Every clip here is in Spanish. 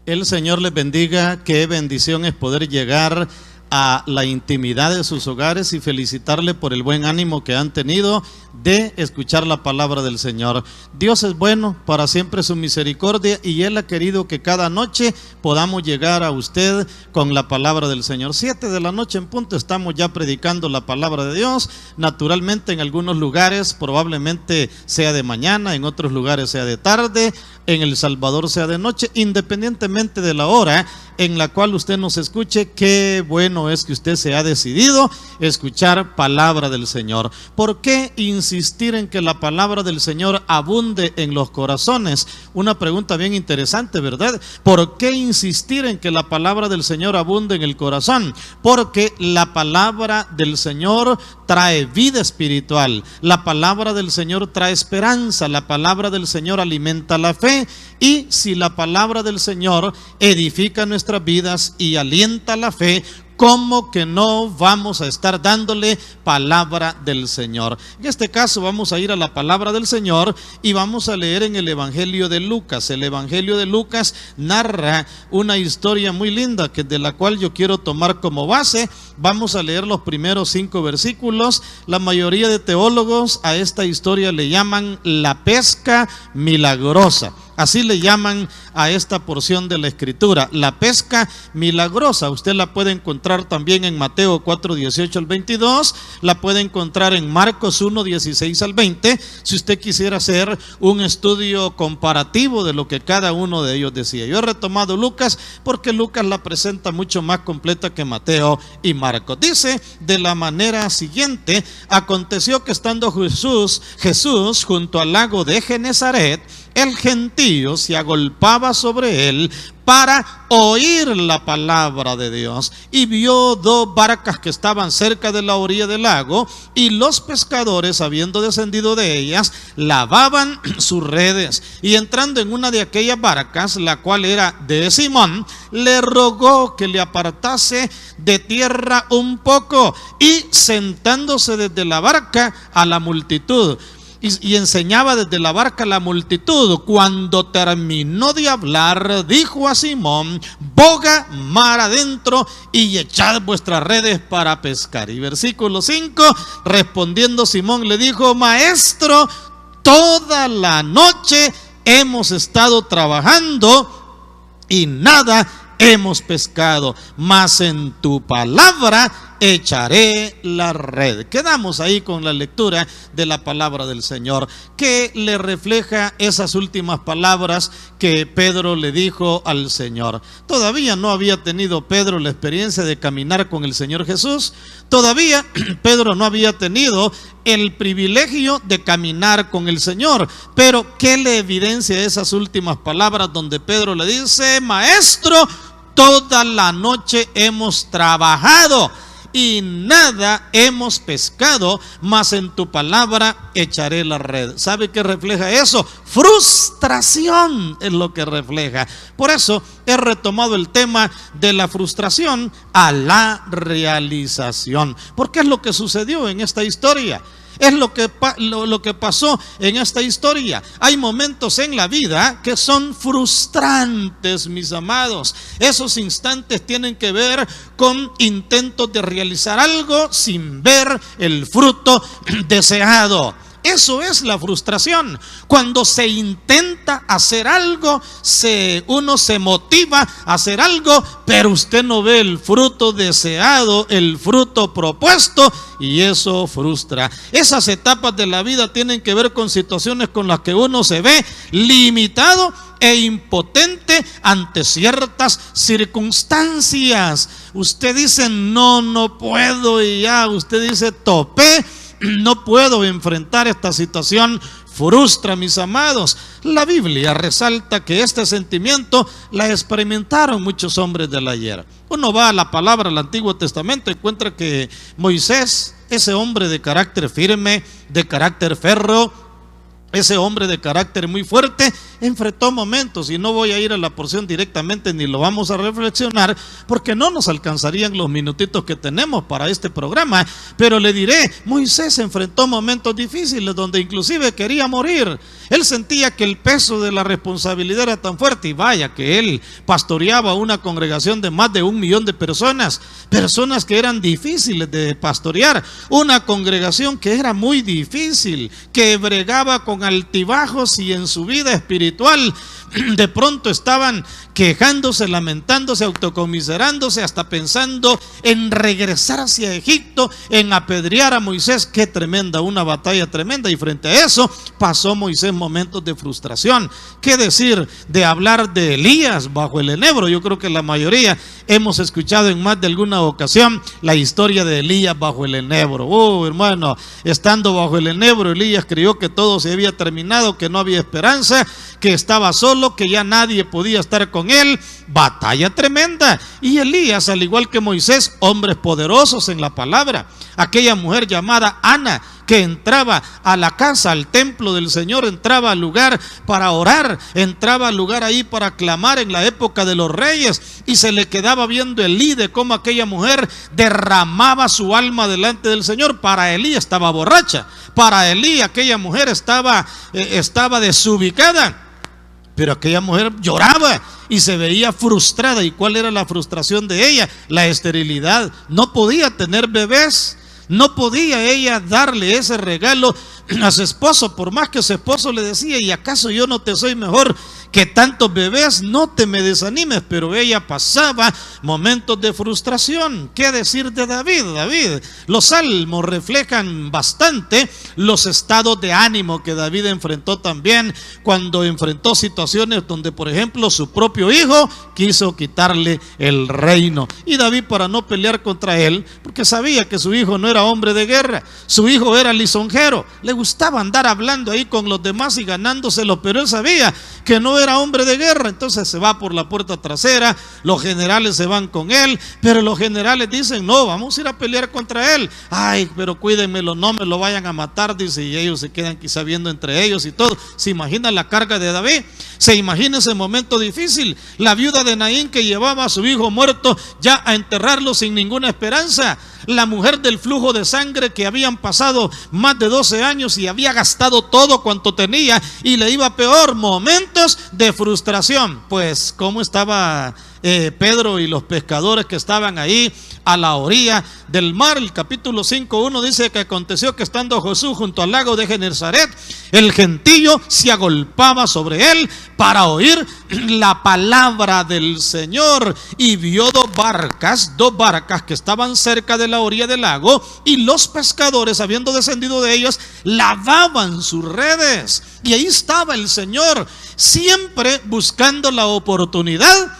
El Señor les bendiga. Qué bendición es poder llegar a la intimidad de sus hogares y felicitarle por el buen ánimo que han tenido de escuchar la palabra del Señor. Dios es bueno, para siempre su misericordia, y Él ha querido que cada noche podamos llegar a usted con la palabra del Señor. 7 de la noche en punto estamos ya predicando la palabra de Dios. Naturalmente en algunos lugares probablemente sea de mañana, en otros lugares sea de tarde, en El Salvador sea de noche, independientemente de la hora en la cual usted nos escuche. Qué bueno es que usted se ha decidido escuchar palabra del Señor. ¿Por qué insistir en que la palabra del Señor abunde en los corazones? Una pregunta bien interesante, ¿verdad? ¿Por qué insistir en que la palabra del Señor abunde en el corazón? Porque la palabra del Señor trae vida espiritual, la palabra del Señor trae esperanza, la palabra del Señor alimenta la fe, y si la palabra del Señor edifica nuestras vidas y alienta la fe, ¿cómo que no vamos a estar dándole palabra del Señor? En este caso vamos a ir a la palabra del Señor y vamos a leer en el Evangelio de Lucas. El Evangelio de Lucas narra una historia muy linda de la cual yo quiero tomar como base. Vamos a leer los primeros 5 versículos. La mayoría de teólogos a esta historia le llaman la pesca milagrosa. Así le llaman a esta porción de la Escritura, la pesca milagrosa. Usted la puede encontrar también en Mateo 4, 18 al 22, la puede encontrar en Marcos 1, 16 al 20, si usted quisiera hacer un estudio comparativo de lo que cada uno de ellos decía. Yo he retomado Lucas porque Lucas la presenta mucho más completa que Mateo y Marcos. Dice de la manera siguiente: aconteció que estando Jesús junto al lago de Genezaret, el gentío se agolpaba sobre él para oír la palabra de Dios, y vio 2 barcas que estaban cerca de la orilla del lago, y los pescadores, habiendo descendido de ellas, lavaban sus redes. Y entrando en una de aquellas barcas, la cual era de Simón, le rogó que le apartase de tierra un poco, y sentándose desde la barca a la multitud, y enseñaba desde la barca a la multitud. Cuando terminó de hablar, dijo a Simón: boga mar adentro y echad vuestras redes para pescar. Y versículo 5, respondiendo Simón le dijo: Maestro, toda la noche hemos estado trabajando y nada hemos pescado, mas en tu palabra echaré la red. Quedamos ahí con la lectura de la palabra del Señor, que le refleja esas últimas palabras que Pedro le dijo al Señor. Todavía no había tenido Pedro la experiencia de caminar con el Señor Jesús. Todavía Pedro no había tenido el privilegio de caminar con el Señor. Pero ¿qué le evidencia esas últimas palabras donde Pedro le dice: Maestro, toda la noche hemos trabajado y nada hemos pescado, mas en tu palabra echaré la red? ¿Sabe qué refleja eso? Frustración es lo que refleja. Por eso he retomado el tema de la frustración a la realización, porque es lo que sucedió en esta historia. Es lo que pasó en esta historia. Hay momentos en la vida que son frustrantes, mis amados. Esos instantes tienen que ver con intentos de realizar algo sin ver el fruto deseado. Eso es la frustración. Cuando se intenta hacer algo, uno se motiva a hacer algo, pero usted no ve el fruto deseado, el fruto propuesto, y eso frustra. Esas etapas de la vida tienen que ver con situaciones con las que uno se ve limitado e impotente ante ciertas circunstancias. Usted dice: no puedo, y ya usted dice: topé, no puedo enfrentar esta situación. Frustra, mis amados. La Biblia resalta que este sentimiento la experimentaron muchos hombres del ayer. Uno va a la palabra del Antiguo Testamento y encuentra que Moisés, ese hombre de carácter firme, de carácter férreo, ese hombre de carácter muy fuerte, enfrentó momentos, y no voy a ir a la porción directamente ni lo vamos a reflexionar porque no nos alcanzarían los minutitos que tenemos para este programa, pero le diré, Moisés enfrentó momentos difíciles donde inclusive quería morir. Él sentía que el peso de la responsabilidad era tan fuerte, y vaya que él pastoreaba una congregación de más de 1 millón de personas que eran difíciles de pastorear, una congregación que era muy difícil, que bregaba con altibajos, y en su vida espiritual de pronto estaban quejándose, lamentándose, autocomiserándose, hasta pensando en regresar hacia Egipto, en apedrear a Moisés. Qué tremenda, una batalla tremenda, y frente a eso pasó Moisés momentos de frustración. ¿Qué decir de hablar de Elías bajo el enebro? Yo creo que la mayoría hemos escuchado en más de alguna ocasión la historia de Elías bajo el enebro. Hermano, estando bajo el enebro, Elías creyó que todo se había terminado, que no había esperanza, que estaba solo, que ya nadie podía estar con él. Batalla tremenda. Y Elías, al igual que Moisés, hombres poderosos en la palabra. Aquella mujer llamada Ana, que entraba a la casa, al templo del Señor, entraba al lugar para orar, entraba al lugar ahí para clamar en la época de los reyes, y se le quedaba viendo Elí de cómo aquella mujer derramaba su alma delante del Señor. Para Elí estaba borracha, para Elí aquella mujer estaba desubicada, pero aquella mujer lloraba y se veía frustrada. ¿Y cuál era la frustración de ella? La esterilidad. No podía tener bebés. No podía ella darle ese regalo a su esposo, por más que su esposo le decía: ¿y acaso yo no te soy mejor que tantos bebés? No te me desanimes. Pero ella pasaba momentos de frustración. ¿Qué decir de David? Los salmos reflejan bastante los estados de ánimo que David enfrentó también cuando enfrentó situaciones donde, por ejemplo, su propio hijo quiso quitarle el reino, y David, para no pelear contra él, porque sabía que su hijo no era hombre de guerra, su hijo era lisonjero, le gustaba andar hablando ahí con los demás y ganándoselo, pero él sabía que no era hombre de guerra. Entonces se va por la puerta trasera, los generales se van con él, pero los generales dicen: no, vamos a ir a pelear contra él. Ay, pero cuídenmelo, no me lo vayan a matar, dice, y ellos se quedan quizá viendo entre ellos y todo. ¿Se imagina la carga de David? ¿Se imagina ese momento difícil? La viuda de Naín, que llevaba a su hijo muerto ya a enterrarlo sin ninguna esperanza. La mujer del flujo de sangre, que habían pasado más de 12 años y había gastado todo cuanto tenía y le iba peor. Momentos de frustración. Pues cómo estaba Pedro y los pescadores que estaban ahí a la orilla del mar. El capítulo 5:1 dice que aconteció que estando Jesús junto al lago de Genesaret, el gentío se agolpaba sobre él para oír la palabra del Señor, y vio dos barcas que estaban cerca de la orilla del lago, y los pescadores, habiendo descendido de ellas, lavaban sus redes. Y ahí estaba el Señor, siempre buscando la oportunidad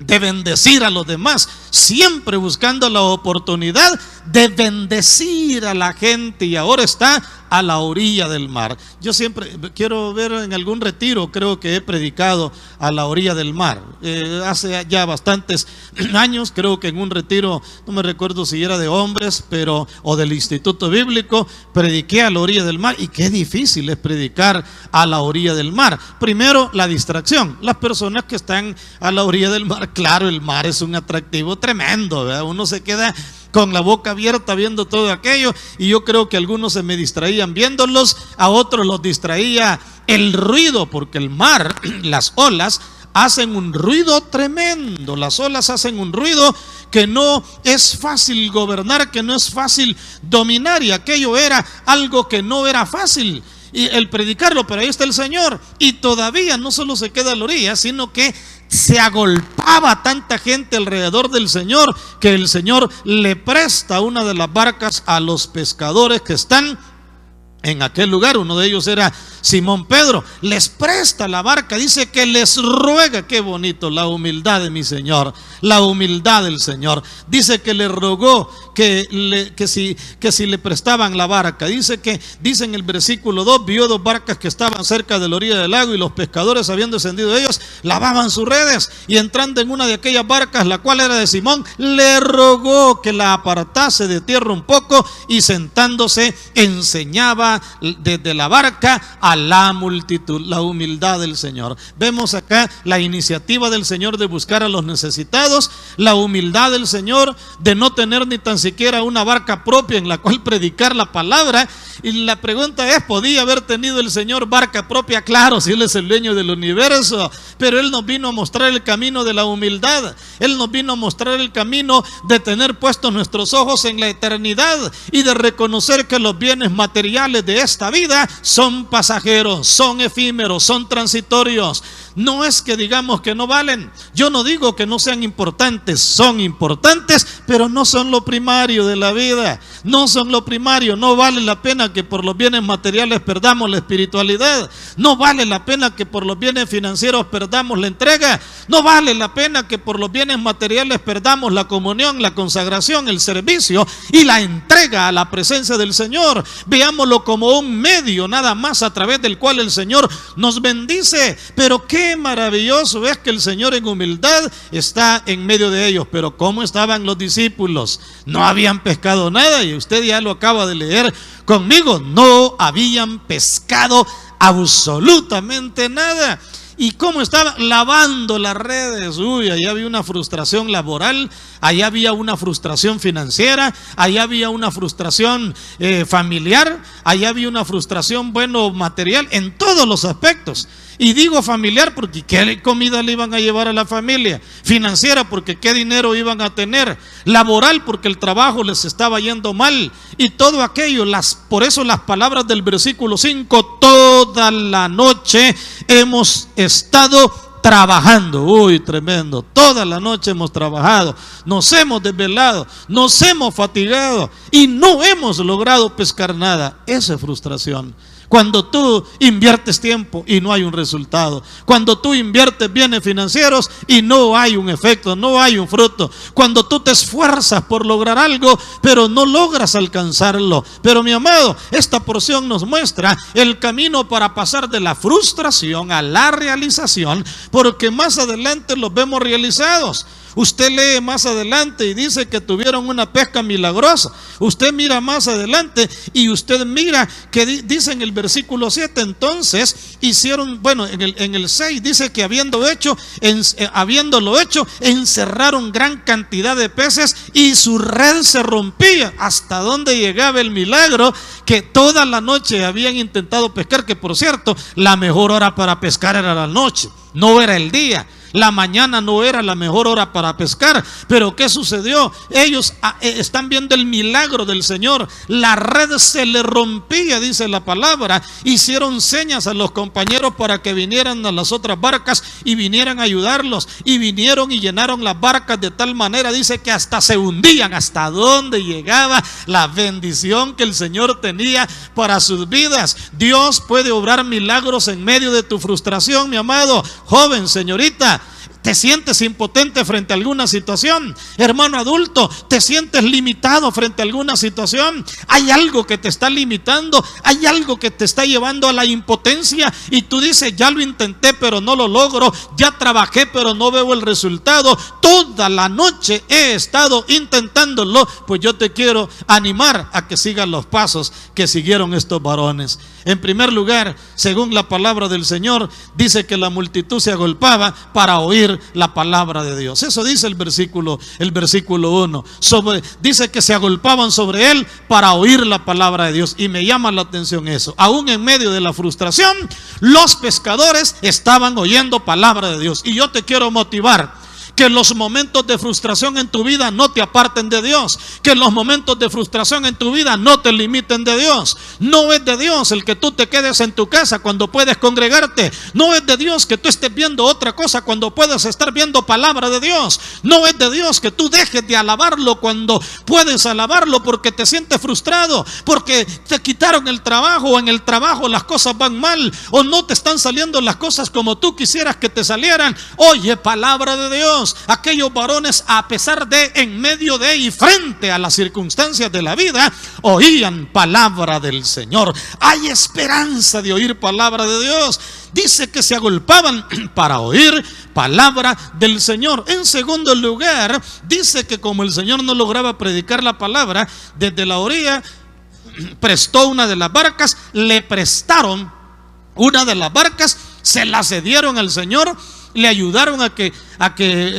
de bendecir a los demás, siempre buscando la oportunidad de bendecir a la gente, y ahora está a la orilla del mar. Yo siempre quiero ver en algún retiro, creo que he predicado a la orilla del mar, hace ya bastantes años, creo que en un retiro, no me recuerdo si era de hombres, o del Instituto Bíblico, prediqué a la orilla del mar. Y qué difícil es predicar a la orilla del mar. Primero, la distracción. Las personas que están a la orilla del mar, claro, el mar es un atractivo tremendo, ¿verdad? Uno se queda con la boca abierta viendo todo aquello, y yo creo que algunos se me distraían viéndolos, a otros los distraía el ruido, porque el mar, las olas hacen un ruido tremendo. Las olas hacen un ruido que no es fácil gobernar, que no es fácil dominar, y aquello era algo que no era fácil y el predicarlo. Pero ahí está el Señor, y todavía no solo se queda a la orilla, sino que se agolpaba tanta gente alrededor del Señor, que el Señor le presta una de las barcas a los pescadores que están en aquel lugar. Uno de ellos era Simón Pedro. Les presta la barca, dice que les ruega. Qué bonito, la humildad de mi Señor, la humildad del Señor. Dice que le rogó que si le prestaban la barca. Dice en el versículo 2: vio dos barcas que estaban cerca de la orilla del lago, y los pescadores, habiendo descendido de ellos, lavaban sus redes. Y entrando en una de aquellas barcas, la cual era de Simón, le rogó que la apartase de tierra un poco, y sentándose enseñaba desde la barca a la multitud, la humildad del Señor. Vemos acá la iniciativa del Señor de buscar a los necesitados, la humildad del Señor de no tener ni tan siquiera una barca propia en la cual predicar la palabra. Y la pregunta es, ¿podía haber tenido el Señor barca propia? Claro, si Él es el dueño del universo, pero Él nos vino a mostrar el camino de la humildad. Él nos vino a mostrar el camino de tener puestos nuestros ojos en la eternidad y de reconocer que los bienes materiales de esta vida son pasajeros, son efímeros, son transitorios. No es que digamos que no valen. Yo no digo que no sean importantes, son importantes, pero no son lo primario de la vida. No son lo primario. No vale la pena que por los bienes materiales perdamos la espiritualidad. No vale la pena que por los bienes financieros perdamos la entrega. No vale la pena que por los bienes materiales perdamos la comunión, la consagración, el servicio y la entrega a la presencia del Señor. Veámoslo como un medio nada más a través del cual el Señor nos bendice. Pero qué maravilloso es que el Señor en humildad está en medio de ellos. Pero ¿cómo estaban los discípulos? No habían pescado nada, y usted ya lo acaba de leer conmigo. No habían pescado absolutamente nada. ¿Y cómo estaban? Lavando las redes. Uy, allá había una frustración laboral, allá había una frustración financiera, allá había una frustración familiar, allá había una frustración, material, en todos los aspectos. Y digo familiar porque ¿qué comida le iban a llevar a la familia? Financiera porque ¿qué dinero iban a tener? Laboral porque el trabajo les estaba yendo mal. Y todo aquello, por eso las palabras del versículo 5, toda la noche hemos estado trabajando. Uy, tremendo. Toda la noche hemos trabajado, nos hemos desvelado, nos hemos fatigado y no hemos logrado pescar nada. Esa es frustración. Cuando tú inviertes tiempo y no hay un resultado, cuando tú inviertes bienes financieros y no hay un efecto, no hay un fruto, cuando tú te esfuerzas por lograr algo pero no logras alcanzarlo. Pero mi amado, esta porción nos muestra el camino para pasar de la frustración a la realización, porque más adelante los vemos realizados. Usted lee más adelante y dice que tuvieron una pesca milagrosa. Usted mira más adelante y usted mira que dice en el versículo 7, entonces hicieron, en el 6 dice que habiéndolo hecho, encerraron gran cantidad de peces y su red se rompía. ¿Hasta dónde llegaba el milagro? Que toda la noche habían intentado pescar, que por cierto, la mejor hora para pescar era la noche, no era el día. La mañana no era la mejor hora para pescar. Pero ¿qué sucedió? Ellos están viendo el milagro del Señor. La red se le rompía, dice la palabra. Hicieron señas a los compañeros para que vinieran a las otras barcas y vinieran a ayudarlos. Y vinieron y llenaron las barcas de tal manera, dice, que hasta se hundían. ¿Hasta dónde llegaba la bendición que el Señor tenía para sus vidas? Dios puede obrar milagros en medio de tu frustración, mi amado. Joven, señorita, ¿te sientes impotente frente a alguna situación? Hermano adulto, ¿te sientes limitado frente a alguna situación? ¿Hay algo que te está limitando? ¿Hay algo que te está llevando a la impotencia? Y tú dices, ya lo intenté pero no lo logro, ya trabajé pero no veo el resultado, toda la noche he estado intentándolo. Pues yo te quiero animar a que sigas los pasos que siguieron estos varones. En primer lugar, según la palabra del Señor, dice que la multitud se agolpaba para oír la palabra de Dios. Eso dice el versículo 1. Dice que se agolpaban sobre él para oír la palabra de Dios. Y me llama la atención eso. Aún en medio de la frustración, los pescadores estaban oyendo palabra de Dios. Y yo te quiero motivar que los momentos de frustración en tu vida no te aparten de Dios, que los momentos de frustración en tu vida no te limiten de Dios. No es de Dios el que tú te quedes en tu casa cuando puedes congregarte. No es de Dios que tú estés viendo otra cosa cuando puedes estar viendo palabra de Dios. No es de Dios que tú dejes de alabarlo cuando puedes alabarlo porque te sientes frustrado, porque te quitaron el trabajo, o en el trabajo las cosas van mal, o no te están saliendo las cosas como tú quisieras que te salieran. Oye palabra de Dios. Aquellos varones, a pesar de, en medio de y frente a las circunstancias de la vida, oían palabra del Señor. Hay esperanza de oír palabra de Dios. Dice que se agolpaban para oír palabra del Señor. En segundo lugar, dice que como el Señor no lograba predicar la palabra desde la orilla, prestó una de las barcas, le prestaron una de las barcas, se la cedieron al Señor, le ayudaron a que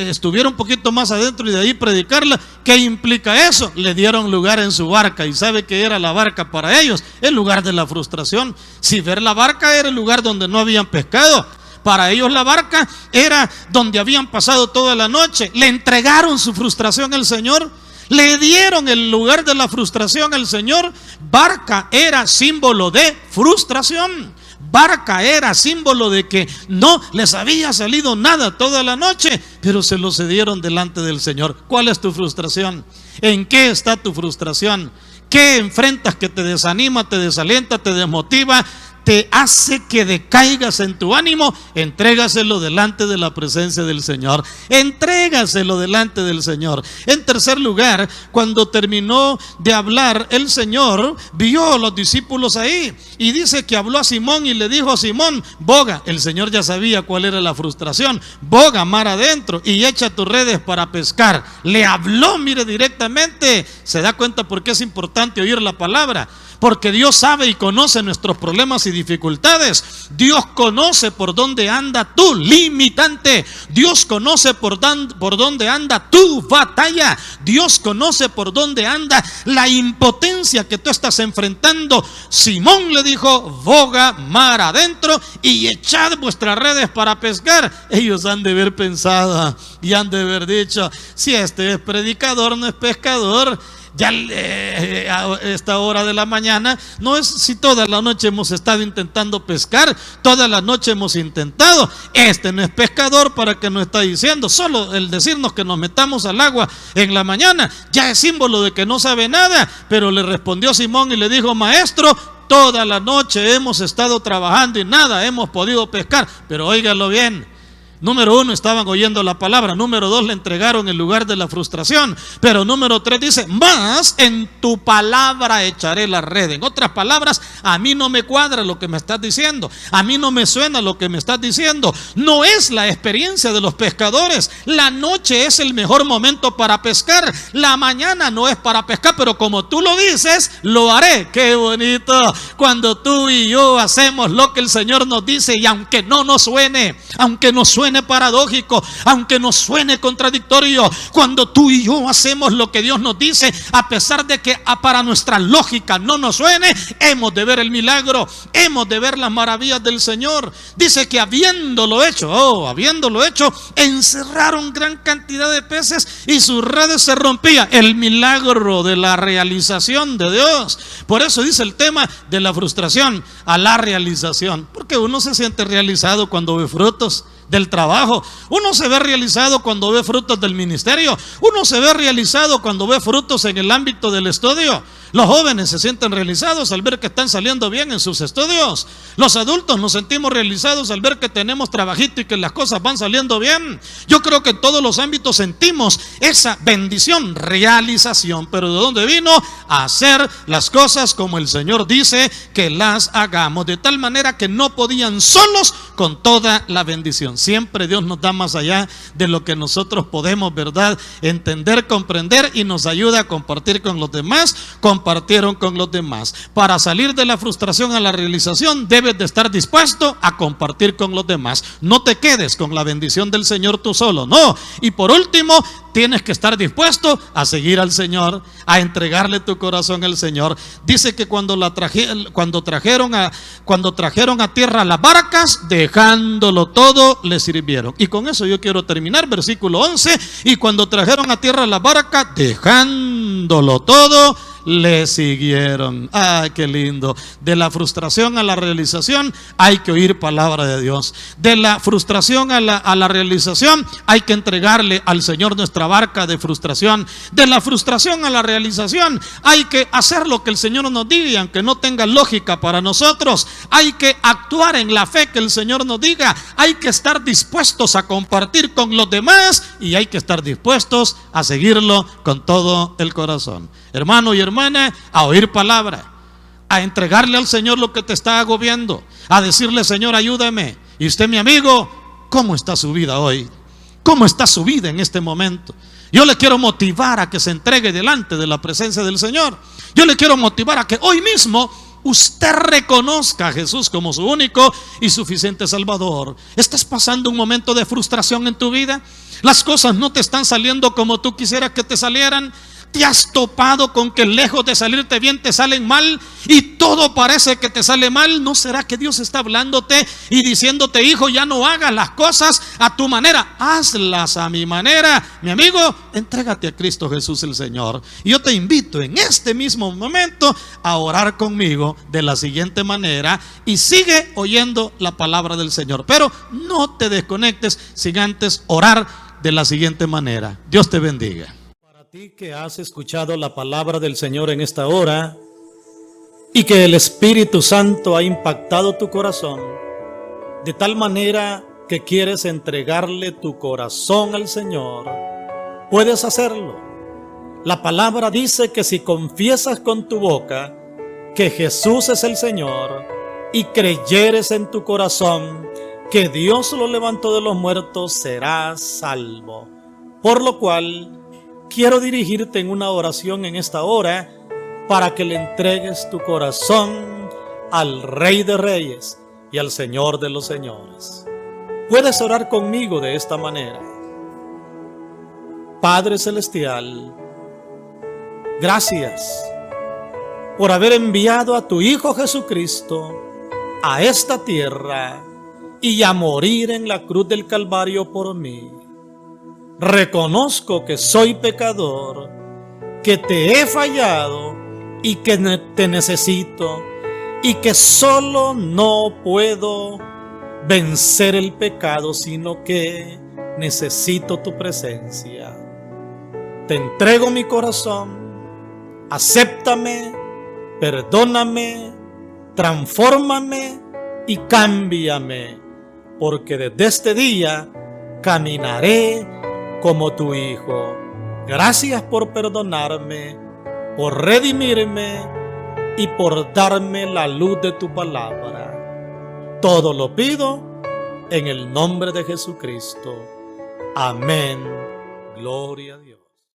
estuviera un poquito más adentro y de ahí predicarla. ¿Qué implica eso? Le dieron lugar en su barca. ¿Y sabe qué era la barca para ellos? El lugar de la frustración. Si ver la barca era el lugar donde no habían pescado, para ellos la barca era donde habían pasado toda la noche. Le entregaron su frustración al Señor, le dieron el lugar de la frustración al Señor. Barca era símbolo de frustración. Barca era símbolo de que no les había salido nada toda la noche, pero se lo cedieron delante del Señor. ¿Cuál es tu frustración? ¿En qué está tu frustración? ¿Qué enfrentas que te desanima, te desalienta, te desmotiva, te hace que decaigas en tu ánimo? Entrégaselo delante de la presencia del Señor. Entrégaselo delante del Señor. En tercer lugar, cuando terminó de hablar, el Señor vio a los discípulos ahí y dice que habló a Simón y le dijo a Simón: boga. El Señor ya sabía cuál era la frustración. Boga mar adentro y echa tus redes para pescar. Le habló, mire, directamente. ¿Se da cuenta por qué es importante oír la palabra? Porque Dios sabe y conoce nuestros problemas y dificultades. Dios conoce por dónde anda tu limitante. Dios conoce por dónde anda tu batalla. Dios conoce por dónde anda la impotencia que tú estás enfrentando. Simón le dijo: boga mar adentro y echad vuestras redes para pescar. Ellos han de haber pensado y han de haber dicho: si este es predicador, no es pescador. Ya a esta hora de la mañana, no es si toda la noche hemos estado intentando pescar, toda la noche hemos intentado. Este no es pescador para que nos está diciendo. Solo el decirnos que nos metamos al agua en la mañana ya es símbolo de que no sabe nada. Pero le respondió Simón y le dijo: maestro, toda la noche hemos estado trabajando y nada hemos podido pescar. Pero óigalo bien. Número 1, estaban oyendo la palabra. Número 2, le entregaron el lugar de la frustración. Pero número 3 dice: más en tu palabra echaré la red. En otras palabras, a mí no me cuadra lo que me estás diciendo, a mí no me suena lo que me estás diciendo. No es la experiencia de los pescadores. La noche es el mejor momento para pescar, la mañana no es para pescar. Pero como tú lo dices, lo haré. Qué bonito cuando tú y yo hacemos lo que el Señor nos dice. Y aunque no nos suene, aunque nos suene paradójico, aunque nos suene contradictorio, cuando tú y yo hacemos lo que Dios nos dice, a pesar de que para nuestra lógica no nos suene, hemos de ver el milagro, hemos de ver las maravillas del Señor. Dice que habiéndolo hecho, encerraron gran cantidad de peces y sus redes se rompían. El milagro de la realización de Dios. Por eso dice el tema de la frustración a la realización, porque uno se siente realizado cuando ve frutos del trabajo, uno se ve realizado cuando ve frutos del ministerio, uno se ve realizado cuando ve frutos en el ámbito del estudio. Los jóvenes se sienten realizados al ver que están saliendo bien en sus estudios. Los adultos nos sentimos realizados al ver que tenemos trabajito y que las cosas van saliendo bien. Yo creo que en todos los ámbitos sentimos esa bendición, realización. Pero ¿de dónde vino? A hacer las cosas como el Señor dice que las hagamos, de tal manera que no podían solos con toda la bendición. Siempre Dios nos da más allá de lo que nosotros podemos, ¿verdad?, entender, comprender, y nos ayuda a compartir con los demás. Compartieron con los demás. Para salir de la frustración a la realización, debes de estar dispuesto a compartir con los demás. No te quedes con la bendición del Señor tú solo, no. Y por último, tienes que estar dispuesto a seguir al Señor, a entregarle tu corazón al Señor. Dice que cuando trajeron a tierra las barcas, dejándolo todo, le sirvieron. Y con eso yo quiero terminar, versículo 11. Y cuando trajeron a tierra las barcas, dejándolo todo, le siguieron. ¡Ay, qué lindo! De la frustración a la realización hay que oír palabra de Dios. De la frustración a la realización hay que entregarle al Señor nuestra barca de frustración. De la frustración a la realización hay que hacer lo que el Señor nos diga, y aunque no tenga lógica para nosotros, hay que actuar en la fe que el Señor nos diga. Hay que estar dispuestos a compartir con los demás y hay que estar dispuestos a seguirlo con todo el corazón. Hermano y hermana, a oír palabra, a entregarle al Señor lo que te está agobiando, a decirle: Señor, ayúdame. Y usted, mi amigo, ¿cómo está su vida hoy? ¿Cómo está su vida en este momento? Yo le quiero motivar a que se entregue delante de la presencia del Señor. Yo le quiero motivar a que hoy mismo usted reconozca a Jesús como su único y suficiente Salvador. ¿Estás pasando un momento de frustración en tu vida? Las cosas no te están saliendo como tú quisieras que te salieran. ¿Te has topado con que lejos de salirte bien te salen mal y todo parece que te sale mal? ¿No será que Dios está hablándote y diciéndote: hijo, ya no hagas las cosas a tu manera, hazlas a mi manera? Mi amigo, entrégate a Cristo Jesús el Señor. Y yo te invito en este mismo momento a orar conmigo de la siguiente manera y sigue oyendo la palabra del Señor. Pero no te desconectes sin antes orar de la siguiente manera. Dios te bendiga. A ti que has escuchado la palabra del Señor en esta hora y que el Espíritu Santo ha impactado tu corazón de tal manera que quieres entregarle tu corazón al Señor, puedes hacerlo. La palabra dice que si confiesas con tu boca que Jesús es el Señor y creyeres en tu corazón que Dios lo levantó de los muertos, serás salvo. Por lo cual quiero dirigirte en una oración en esta hora para que le entregues tu corazón al Rey de Reyes y al Señor de los Señores. Puedes orar conmigo de esta manera. Padre Celestial, gracias por haber enviado a tu Hijo Jesucristo a esta tierra y a morir en la cruz del Calvario por mí. Reconozco que soy pecador, que te he fallado y que te necesito, y que solo no puedo vencer el pecado, sino que necesito tu presencia. Te entrego mi corazón, acéptame, perdóname, transfórmame y cámbiame, porque desde este día caminaré como tu Hijo. Gracias por perdonarme, por redimirme y por darme la luz de tu palabra. Todo lo pido en el nombre de Jesucristo. Amén. Gloria a Dios.